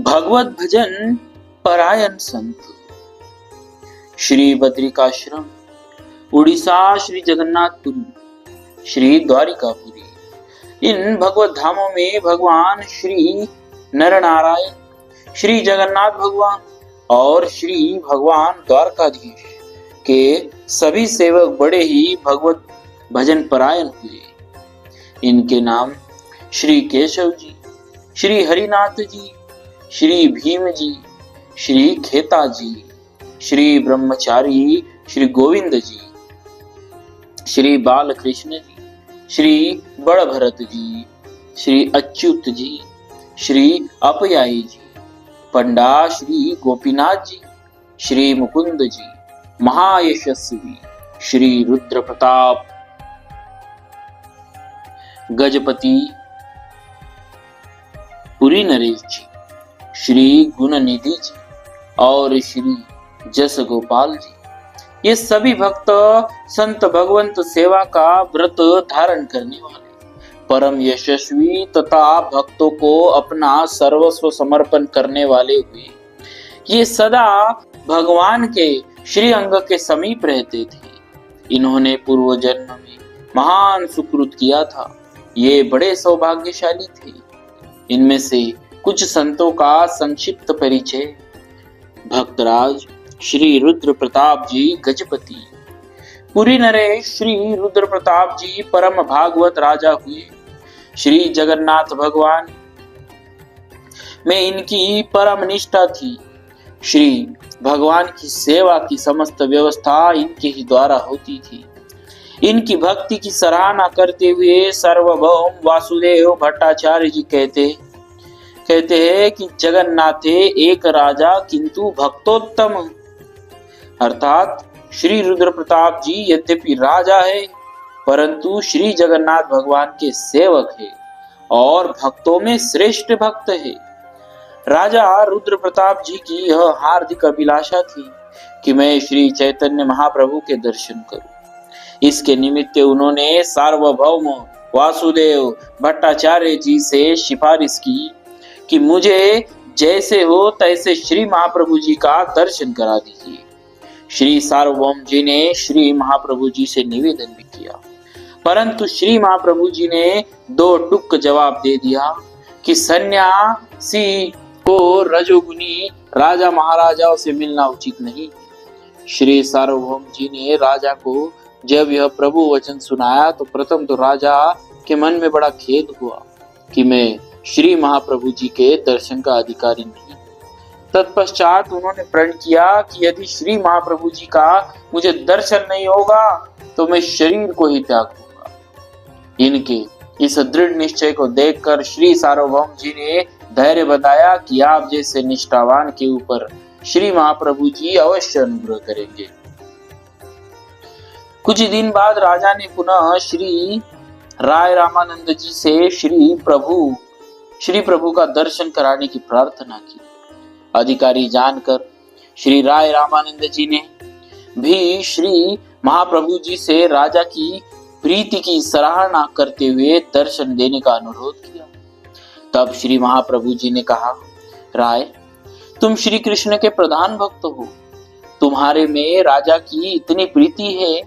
भगवत भजन परायण संत श्री बद्रिकाश्रम उड़ीसा, श्री जगन्नाथपुरी, श्री द्वारिकापुरी। इन भगवत धामों में भगवान श्री नर नारायण, श्री जगन्नाथ भगवान और श्री भगवान द्वारकाधीश के सभी सेवक बड़े ही भगवत भजन परायण हुए। इनके नाम श्री केशव जी, श्री हरिनाथ जी, श्री भीम जी, श्री खेता जी, श्री ब्रह्मचारी, श्री गोविंद जी, श्री बालकृष्ण जी, श्री बड़ भरत जी, श्री अच्युत जी, श्री अपयायी जी, पंडा श्री गोपीनाथ जी, श्री मुकुंद जी, महायशस्वी श्री रुद्र प्रताप, गजपति पुरी नरेश जी, श्री गुणनिधि जी और श्री जस गोपाल जी। ये सभी भक्त संत भगवंत सेवा का व्रत धारण करने वाले परम यशस्वी तथा भक्तों को अपना सर्वस्व समर्पण करने वाले हुए। ये सदा भगवान के श्री अंग के समीप रहते थे। इन्होंने पूर्व जन्म में महान सुकृत किया था। ये बड़े सौभाग्यशाली थे। इनमें से कुछ संतों का संक्षिप्त परिचय। भक्तराज श्री रुद्र प्रताप जी गजपति, पुरी नरेश श्री रुद्र प्रताप जी परम भागवत राजा हुए। श्री जगन्नाथ भगवान में इनकी परम निष्ठा थी। श्री भगवान की सेवा की समस्त व्यवस्था इनके ही द्वारा होती थी। इनकी भक्ति की सराहना करते हुए सार्वभौम वासुदेव भट्टाचार्य जी कहते हैं कि जगन्नाथे एक राजा किंतु भक्तोत्तम, अर्थात श्री रुद्र प्रताप जी यद्यपि राजा है परंतु श्री जगन्नाथ भगवान के सेवक है और भक्तों में श्रेष्ठ भक्त है। राजा रुद्र प्रताप जी की यह हार्दिक अभिलाषा थी कि मैं श्री चैतन्य महाप्रभु के दर्शन करूं। इसके निमित्त उन्होंने सार्वभौम वासुदेव भट्टाचार्य जी से सिफारिश की कि मुझे जैसे हो तैसे श्री महाप्रभु जी का दर्शन करा दीजिए। श्री सार्वभौम जी ने श्री महाप्रभु जी से निवेदन भी किया, परंतु श्री महाप्रभु जी ने दो टुक जवाब दे दिया कि सन्यासी को रजोगुनी राजा महाराजाओं से मिलना उचित नहीं। श्री सार्वभौम जी ने राजा को जब यह प्रभु वचन सुनाया तो प्रथम तो राजा के मन में बड़ा खेद हुआ कि मैं श्री महाप्रभु जी के दर्शन का अधिकारी नहीं। तत्पश्चात उन्होंने प्रण किया कि यदि श्री महाप्रभु जी का मुझे दर्शन नहीं होगा तो मैं शरीर को ही त्याग दूंगा। इनके इस दृढ़ निश्चय को देखकर श्री सार्वभौम जी ने धैर्य बताया कि आप जैसे निष्ठावान के ऊपर श्री महाप्रभु जी अवश्य अनुग्रह करेंगे। कुछ दिन बाद राजा ने पुनः श्री राय रामानंद जी से श्री प्रभु का दर्शन कराने की प्रार्थना की। अधिकारी जानकर श्री राय रामानंद जी ने भी श्री महाप्रभु जी से राजा की प्रीति की सराहना करते हुए दर्शन देने का अनुरोध किया। तब श्री महाप्रभु जी ने कहा, राय, तुम श्री कृष्ण के प्रधान भक्त हो, तुम्हारे में राजा की इतनी प्रीति है,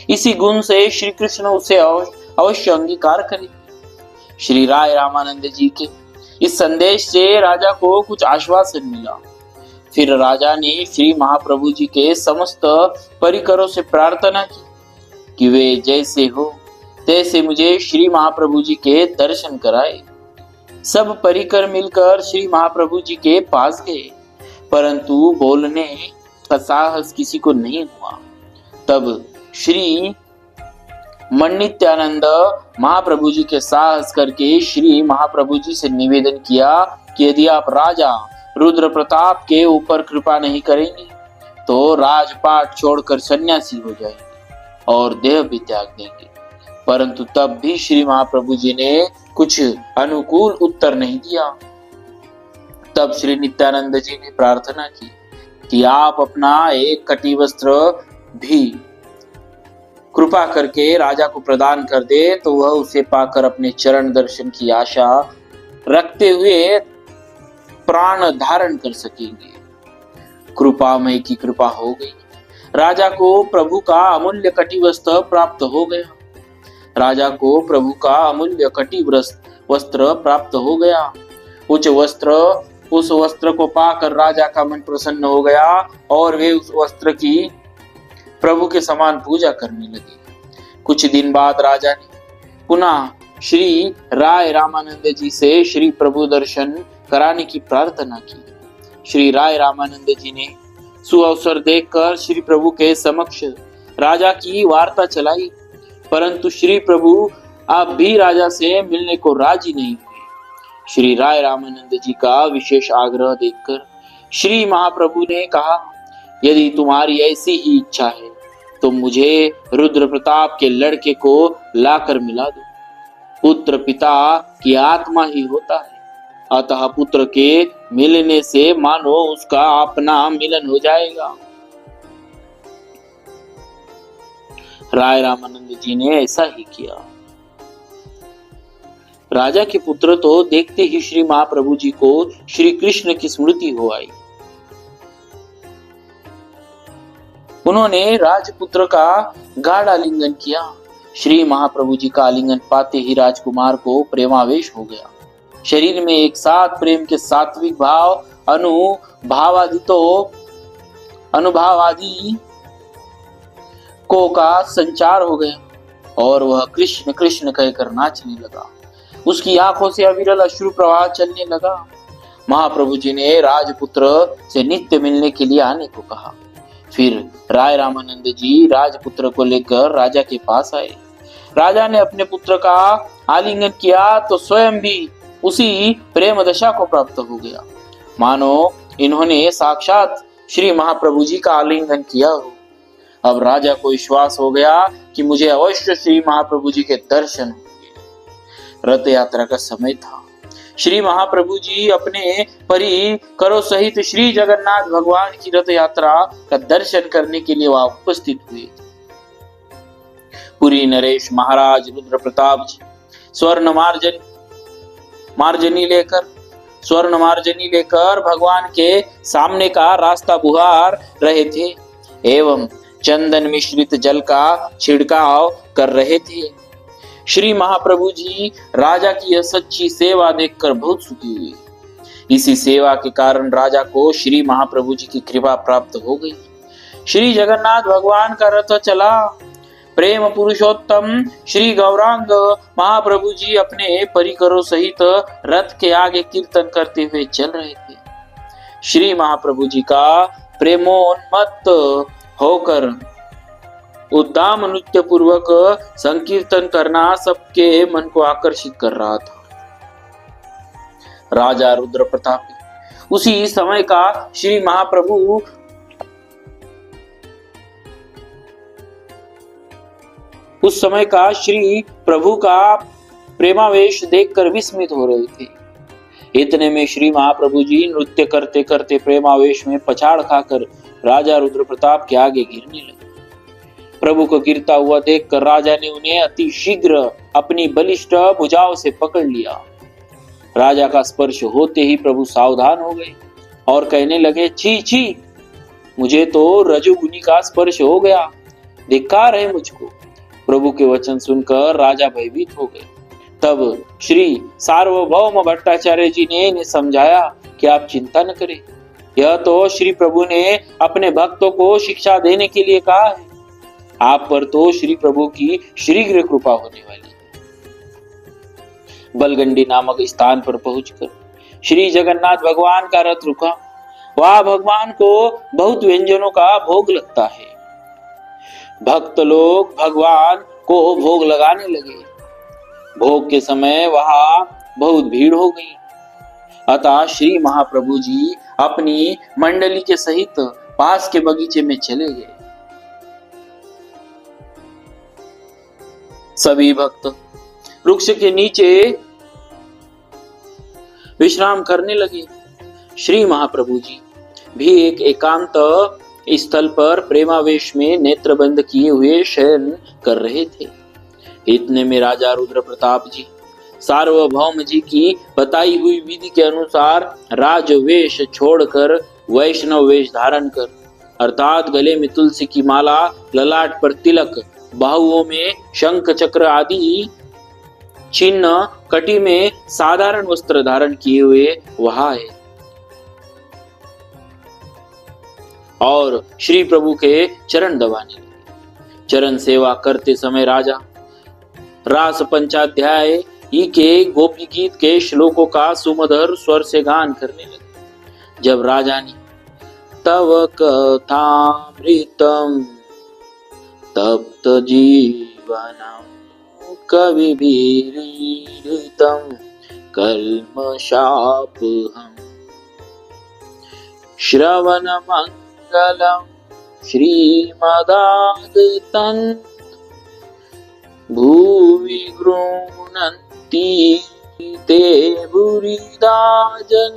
इसी गुण से श्री कृष्ण उसे अवश्य अंगीकार करेंगे। श्री राय रामानंद जी के इस संदेश से राजा को कुछ आश्वासन मिला। फिर राजा ने श्री महाप्रभु जी के समस्त परिकरों से प्रार्थना की कि वे जैसे हो तैसे मुझे श्री महाप्रभु जी के दर्शन कराए। सब परिकर मिलकर श्री महाप्रभु जी के पास गए, परंतु बोलने का साहस किसी को नहीं हुआ। तब श्री नित्यानंद महाप्रभु जी के साहस करके श्री महाप्रभु जी से निवेदन किया कि यदि आप राजा रुद्र प्रताप के ऊपर कृपा नहीं करेंगे तो राजपाट छोड़कर सन्यासी हो जाएंगे और देह भी त्याग देंगे। परंतु तब भी श्री महाप्रभु जी ने कुछ अनुकूल उत्तर नहीं दिया। तब श्री नित्यानंद जी ने प्रार्थना की कि आप अपना एक कटी वस्त्र भी कृपा करके राजा को प्रदान कर दे तो वह उसे पाकर अपने चरण दर्शन की आशा रखते हुए प्राण धारण कर सकेंगे। कृपामय की कृपा हो गई। राजा को प्रभु का अमूल्य कटिवस्त्र प्राप्त हो गया। राजा को प्रभु का अमूल्य वस्त्र प्राप्त हो गया। उस वस्त्र को पाकर राजा का मन प्रसन्न हो गया और वे उस वस्त्र की प्रभु के समान पूजा करने लगे। कुछ दिन बाद राजा ने पुनः श्री राय रामानंद जी से श्री प्रभु दर्शन कराने की प्रार्थना की। श्री राय रामानंद जी ने सुअवसर देखकर श्री प्रभु के समक्ष राजा की वार्ता चलाई, परंतु श्री प्रभु अब भी राजा से मिलने को राजी नहीं हुए। श्री राय रामानंद जी का विशेष आग्रह देखकर श्री महाप्रभु ने कहा, यदि तुम्हारी ऐसी ही इच्छा है तो मुझे रुद्र प्रताप के लड़के को लाकर मिला दो। पुत्र पिता की आत्मा ही होता है, अतः पुत्र के मिलने से मानो उसका अपना मिलन हो जाएगा। राय रामानंद जी ने ऐसा ही किया। राजा के पुत्र तो देखते ही श्री महाप्रभु जी को श्री कृष्ण की स्मृति हो आई। उन्होंने राजपुत्र का गाढ़ आलिंगन किया। श्री महाप्रभु जी का आलिंगन पाते ही राजकुमार को प्रेमावेश हो गया। शरीर में एक साथ प्रेम के सात्विक भाव अनुभावादि को का संचार हो गया और वह कृष्ण कृष्ण कहकर नाचने लगा। उसकी आंखों से अविरल अश्रु प्रवाह चलने लगा। महाप्रभु जी ने राजपुत्र से नित्य मिलने के लिए आने को कहा। फिर राय रामानंद जी राजपुत्र को लेकर राजा के पास आए। राजा ने अपने पुत्र का आलिंगन किया तो स्वयं भी उसी प्रेम दशा को प्राप्त हो गया, मानो इन्होंने साक्षात श्री महाप्रभु जी का आलिंगन किया हो। अब राजा को विश्वास हो गया कि मुझे अवश्य श्री महाप्रभु जी के दर्शन होंगे। रथ यात्रा का समय था। श्री महाप्रभु जी अपने परिकरों सहित श्री जगन्नाथ भगवान की रथ यात्रा का दर्शन करने के लिए वहां उपस्थित हुए। पुरी नरेश महाराज रुद्र प्रताप जी स्वर्ण मार्जनी लेकर भगवान के सामने का रास्ता बुहार रहे थे एवं चंदन मिश्रित जल का छिड़काव कर रहे थे। श्री महाप्रभु जी राजा की यह सच्ची सेवा देखकर बहुत सुखी हुए। इसी सेवा के कारण राजा को श्री महाप्रभु जी की कृपा प्राप्त हो गई। श्री जगन्नाथ भगवान का रथ चला। प्रेम पुरुषोत्तम श्री गौरांग महाप्रभु जी अपने परिकरों सहित रथ के आगे कीर्तन करते हुए चल रहे थे। श्री महाप्रभु जी का प्रेमोन्मत्त होकर उद्दाम नृत्य पूर्वक संकीर्तन करना सबके मन को आकर्षित कर रहा था। राजा रुद्र प्रताप उसी समय का श्री महाप्रभु उस समय का श्री प्रभु का प्रेमावेश देखकर विस्मित हो रहे थे। इतने में श्री महाप्रभु जी नृत्य करते करते प्रेमावेश में पछाड़ खाकर राजा रुद्र प्रताप के आगे गिरने लगे। प्रभु को गिरता हुआ देखकर राजा ने उन्हें अति शीघ्र अपनी बलिष्ठ भुजाओं से पकड़ लिया। राजा का स्पर्श होते ही प्रभु सावधान हो गए और कहने लगे, छी छी, मुझे तो रजोगुनी का स्पर्श हो गया, धिक्कार है मुझको। प्रभु के वचन सुनकर राजा भयभीत हो गए। तब श्री सार्वभौम भट्टाचार्य जी ने इन्हें समझाया कि आप चिंता न करें, यह तो श्री प्रभु ने अपने भक्तों को शिक्षा देने के लिए कहा है। आप पर तो श्री प्रभु की शीघ्र कृपा होने वाली है। बलगंडी नामक स्थान पर पहुंचकर श्री जगन्नाथ भगवान का रथ रुका। वहां भगवान को बहुत व्यंजनों का भोग लगता है। भक्त लोग भगवान को भोग लगाने लगे। भोग के समय वहां बहुत भीड़ हो गई, अतः श्री महाप्रभु जी अपनी मंडली के सहित पास के बगीचे में चले गए। सभी भक्त वृक्ष के नीचे विश्राम करने लगे। श्री महाप्रभु जी भी एक एकांत स्थल पर प्रेमावेश में नेत्र बंद किए हुए शयन कर रहे थे। इतने में राजा रुद्र प्रताप जी सार्वभौम जी की बताई हुई विधि के अनुसार राजवेश छोड़कर वैष्णव वेश धारण कर, अर्थात गले में तुलसी की माला, ललाट पर तिलक, बाहुओं में शंख चक्र आदि चिन्ह, कटी में साधारण वस्त्र धारण किए हुए वहां है। और श्री प्रभु के चरण दबाने लगे। चरण सेवा करते समय राजा रास पंचाध्याय ही के गोपी गीत के श्लोकों का सुमधुर स्वर से गान करने लगे। जब राजा ने तव कथामृतम तप्त जीवनम कविभिरीडितम कल्मषापहम श्रवण मंगलम श्रीमदादतं भुवि गृह्णन्ति ते भूरिदा जन।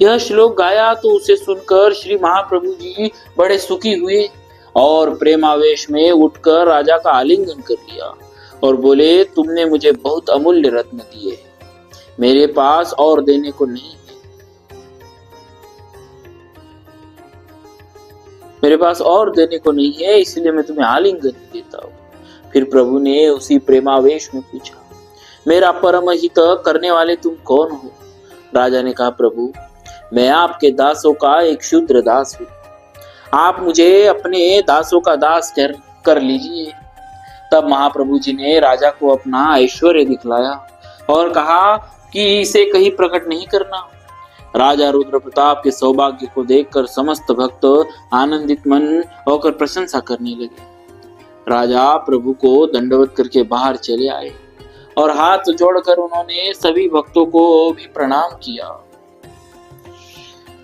यह श्लोक गाया तो उसे सुनकर श्री महाप्रभु जी बड़े सुखी हुए और प्रेमावेश में उठकर राजा का आलिंगन कर लिया और बोले, तुमने मुझे बहुत अमूल्य रत्न दिए, मेरे पास और देने को नहीं है, मेरे पास और देने को नहीं है, इसलिए मैं तुम्हें आलिंगन देता हूँ। फिर प्रभु ने उसी प्रेमावेश में पूछा, मेरा परम हित करने वाले तुम कौन हो? राजा ने कहा, प्रभु मैं आपके दासों का एक शूद्र दास हूँ, आप मुझे अपने दासों का दास कर लीजिए। तब महाप्रभु जी ने राजा को अपना ऐश्वर्य दिखलाया और कहा कि इसे कहीं प्रकट नहीं करना। राजा रुद्र प्रताप के सौभाग्य को देखकर समस्त भक्त आनंदित मन होकर प्रशंसा करने लगे। राजा प्रभु को दंडवत करके बाहर चले आए और हाथ जोड़कर उन्होंने सभी भक्तों को भी प्रणाम किया।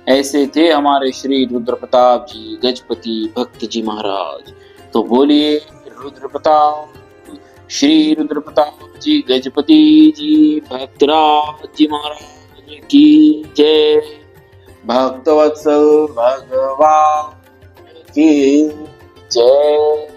ऐसे थे हमारे श्री रुद्र प्रताप जी गजपति भक्त जी महाराज। तो बोलिए रुद्र प्रताप, श्री रुद्र प्रताप जी गजपति जी भक्तराज जी महाराज की जय। भक्तवत्सल भगवान की जय।